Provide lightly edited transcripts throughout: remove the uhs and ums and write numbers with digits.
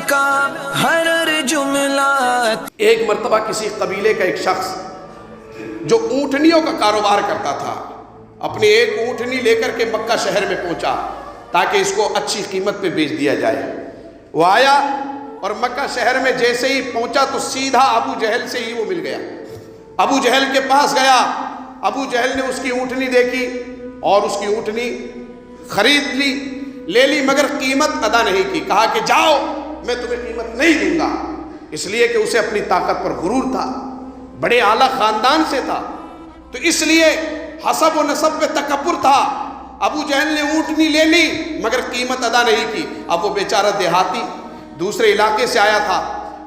کا ہر جملہ۔ ایک مرتبہ کسی قبیلے کا ایک شخص جو اونٹنیوں کا کاروبار کرتا تھا، اپنی ایک اونٹنی لے کر کے مکہ شہر میں پہنچا تاکہ اس کو اچھی قیمت پہ بیچ دیا جائے۔ وہ آیا اور مکہ شہر میں جیسے ہی پہنچا تو سیدھا ابو جہل سے ہی وہ مل گیا۔ ابو جہل کے پاس گیا، ابو جہل نے اس کی اونٹنی دیکھی اور اس کی اونٹنی خرید لی، لے لی، مگر قیمت ادا نہیں کی۔ کہا کہ جاؤ، میں تمہیں قیمت نہیں دوں گا، اس لیے کہ اسے اپنی طاقت پر غرور تھا، بڑے اعلیٰ خاندان سے تھا، تو اس لیے حسب و نسب پہ تکبر تھا۔ ابو جہل نے اونٹنی لے لی مگر قیمت ادا نہیں کی۔ اب وہ بیچارہ دیہاتی دوسرے علاقے سے آیا تھا،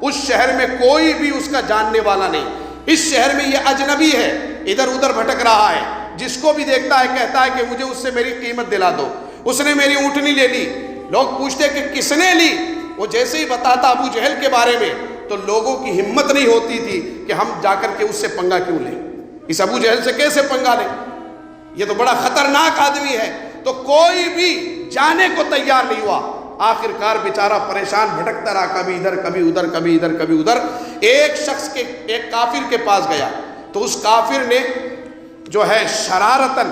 اس شہر میں کوئی بھی اس کا جاننے والا نہیں، اس شہر میں یہ اجنبی ہے، ادھر ادھر بھٹک رہا ہے، جس کو بھی دیکھتا ہے کہتا ہے کہ مجھے اس سے میری قیمت دلا دو۔ اس نے میری اونٹنی لے لی، لوگ پوچھتے کہ کس نے لی، وہ جیسے ہی بتاتا ابو جہل کے بارے میں تو لوگوں کی ہمت نہیں ہوتی تھی کہ ہم جا کر کے اس سے پنگا کیوں لیں، اس ابو جہل سے کیسے پنگا لیں، یہ تو بڑا خطرناک آدمی ہے، تو کوئی بھی جانے کو تیار نہیں ہوا۔ آخر کار بیچارہ پریشان بھٹکتا رہا، کبھی ادھر کبھی ادھر، کبھی ادھر کبھی ادھر۔ ایک کافر کے پاس گیا تو اس کافر نے جو ہے شرارتاً،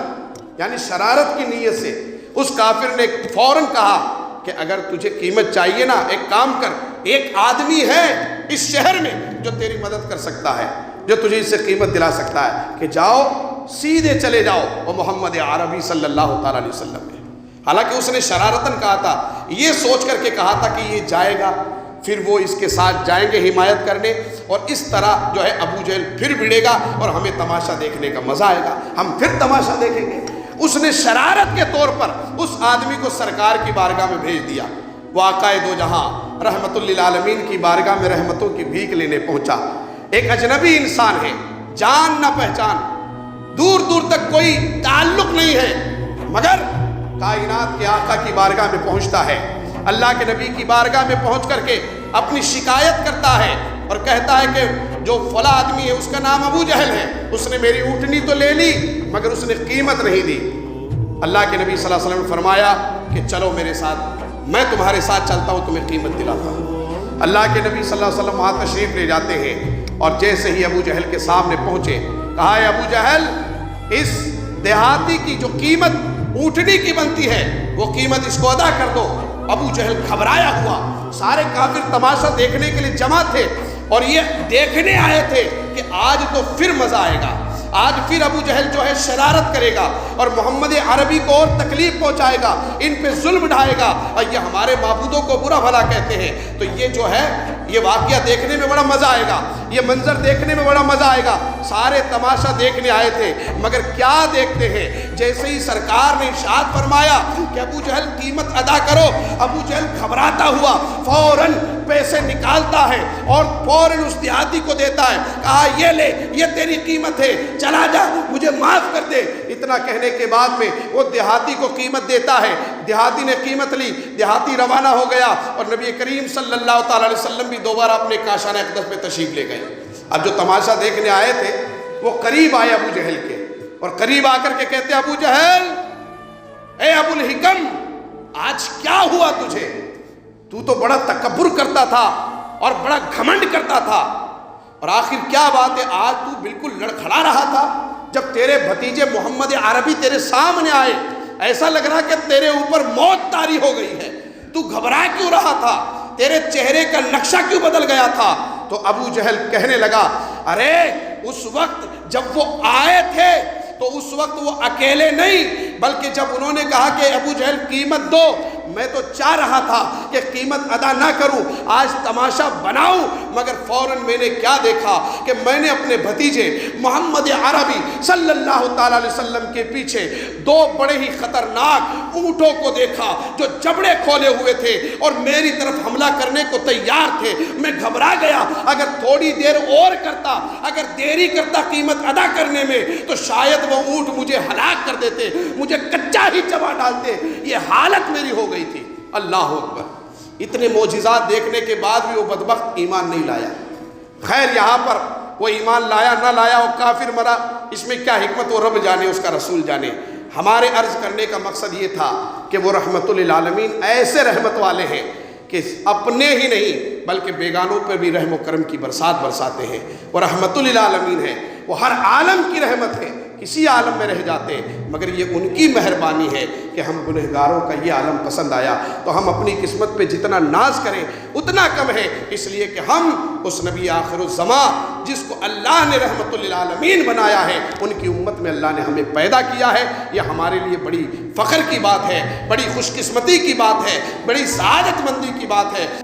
یعنی شرارت کی نیت سے، اس کافر نے فوراً کہا کہ اگر تجھے قیمت چاہیے نا، ایک کام کر، ایک آدمی ہے اس شہر میں جو تیری مدد کر سکتا ہے، جو تجھے اس سے قیمت دلا سکتا ہے، کہ جاؤ سیدھے چلے جاؤ وہ محمد عربی صلی اللہ تعالیٰ علیہ وسلم میں۔ حالانکہ اس نے شرارتاً کہا تھا، یہ سوچ کر کے کہا تھا کہ یہ جائے گا، پھر وہ اس کے ساتھ جائیں گے حمایت کرنے، اور اس طرح جو ہے ابو جہل پھر بھڑے گا اور ہمیں تماشا دیکھنے کا مزہ آئے گا، ہم پھر تماشا دیکھیں گے۔ اس نے شرارت کے طور پر اس آدمی کو سرکار کی بارگاہ میں بھیج دیا۔ وہ آقا دو جہاں رحمت للعالمین کی بارگاہ میں رحمتوں کی بھیک لینے پہنچا۔ ایک اجنبی انسان ہے، جان نہ پہچان، دور دور تک کوئی تعلق نہیں ہے، مگر کائنات کے آقا کی بارگاہ میں پہنچتا ہے، اللہ کے نبی کی بارگاہ میں پہنچ کر کے اپنی شکایت کرتا ہے اور کہتا ہے کہ جو فلاں آدمی ہے اس کا نام ابو جہل ہے، اس نے میری اونٹنی تو لے لی مگر اس نے قیمت نہیں دی۔ اللہ کے نبی صلی اللہ علیہ وسلم نے فرمایا کہ چلو میرے ساتھ، میں تمہارے ساتھ چلتا ہوں، تمہیں قیمت دلاتا ہوں۔ اللہ کے نبی صلی اللہ علیہ وسلم وہاں تشریف لے جاتے ہیں، اور جیسے ہی ابو جہل کے سامنے پہنچے، کہا ہے ابو جہل، اس دیہاتی کی جو قیمت اونٹنی کی بنتی ہے وہ قیمت اس کو ادا کر دو۔ ابو جہل گھبرایا ہوا، سارے کافر تماشا دیکھنے کے لیے جمع تھے اور یہ دیکھنے آئے تھے کہ آج تو پھر مزہ آئے گا، آج پھر ابو جہل جو ہے شرارت کرے گا اور محمد عربی کو اور تکلیف پہنچائے گا، ان پہ ظلم ڈھائے گا، اور یہ ہمارے معبودوں کو برا بھلا کہتے ہیں، تو یہ جو ہے یہ واقعہ دیکھنے میں بڑا مزہ آئے گا، یہ منظر دیکھنے میں بڑا مزہ آئے گا۔ سارے تماشا دیکھنے آئے تھے، مگر کیا دیکھتے ہیں، جیسے ہی سرکار نے ارشاد فرمایا کہ ابو جہل قیمت ادا کرو، ابو جہل گھبراتا ہوا فوراً پیسے نکالتا ہے اور فوراً اس دیہاتی کو دیتا ہے، کہا یہ لے، یہ تیری قیمت ہے، چلا جا، مجھے معاف کر دے۔ اتنا کہنے کے بعد میں وہ دیہاتی کو قیمت دیتا ہے، دیہاتی نے قیمت لی، دیہاتی روانہ ہو گیا، اور نبی کریم صلی اللہ تعالیٰ علیہ وسلم بھی دوبارہ اپنے کاشانہ اقدس میں تشریف لے گئے۔ اب جو تماشا دیکھنے آئے تھے وہ قریب آئے ابو جہل کے، اور قریب آ کر کے کہتے ابو جہل، اے ابو الحکم، آج کیا ہوا تجھے؟ تو تو بڑا تکبر کرتا تھا اور بڑا گھمنڈ کرتا تھا، اور آخر کیا بات ہے، آج تو بالکل لڑکھڑا رہا تھا جب تیرے بھتیجے محمد عربی تیرے سامنے آئے، ایسا لگ رہا کہ تیرے اوپر موت طاری ہو گئی ہے، تو گھبرا کیوں رہا تھا، تیرے چہرے کا نقشہ کیوں بدل گیا تھا؟ تو ابو جہل کہنے لگا، ارے اس وقت جب وہ آئے تھے تو اس وقت وہ اکیلے نہیں، بلکہ جب انہوں نے کہا کہ ابو جہل قیمت دو، میں تو چاہ رہا تھا کہ قیمت ادا نہ کروں، آج تماشا بناؤں، مگر فوراً میں نے کیا دیکھا کہ میں نے اپنے بھتیجے محمد عربی صلی اللہ تعالیٰ علیہ وسلم کے پیچھے دو بڑے ہی خطرناک اونٹوں کو دیکھا جو جبڑے کھولے ہوئے تھے اور میری طرف حملہ کرنے کو تیار تھے۔ میں گھبرا گیا، اگر تھوڑی دیر اور کرتا، اگر دیری کرتا قیمت ادا کرنے میں تو شاید وہ اونٹ مجھے ہلاک کر دیتے، مجھے کچا ہی چبا ڈالتے، یہ حالت میری ہو گئی تھی۔ اللہ اکبر، اتنے معجزات دیکھنے کے بعد بھی وہ بدبخت ایمان نہیں لایا۔ خیر یہاں پر وہ ایمان لایا نہ لایا، وہ کافر مرا، اس میں کیا حکمت وہ رب جانے، اس کا رسول جانے۔ ہمارے عرض کرنے کا مقصد یہ تھا کہ وہ رحمت للعالمین ایسے رحمت والے ہیں کہ کہ اپنے ہی نہیں بلکہ بیگانوں پر بھی رحم و کرم کی برسات برساتے ہیں، وہ رحمت للعالمین ہے، وہ ہر عالم کی رحمت ہے، کسی عالم میں رہ جاتے مگر یہ ان کی مہربانی ہے کہ ہم گنہگاروں کا یہ عالم پسند آیا تو ہم اپنی قسمت پہ جتنا ناز کریں اتنا کم ہے، اس لیے کہ ہم اس نبی آخر الزمان جس کو اللہ نے رحمت للعالمین بنایا ہے ان کی امت میں اللہ نے ہمیں پیدا کیا ہے۔ یہ ہمارے لیے بڑی فخر کی بات ہے، بڑی خوش قسمتی کی بات ہے، بڑی سعادت مندی کی بات ہے۔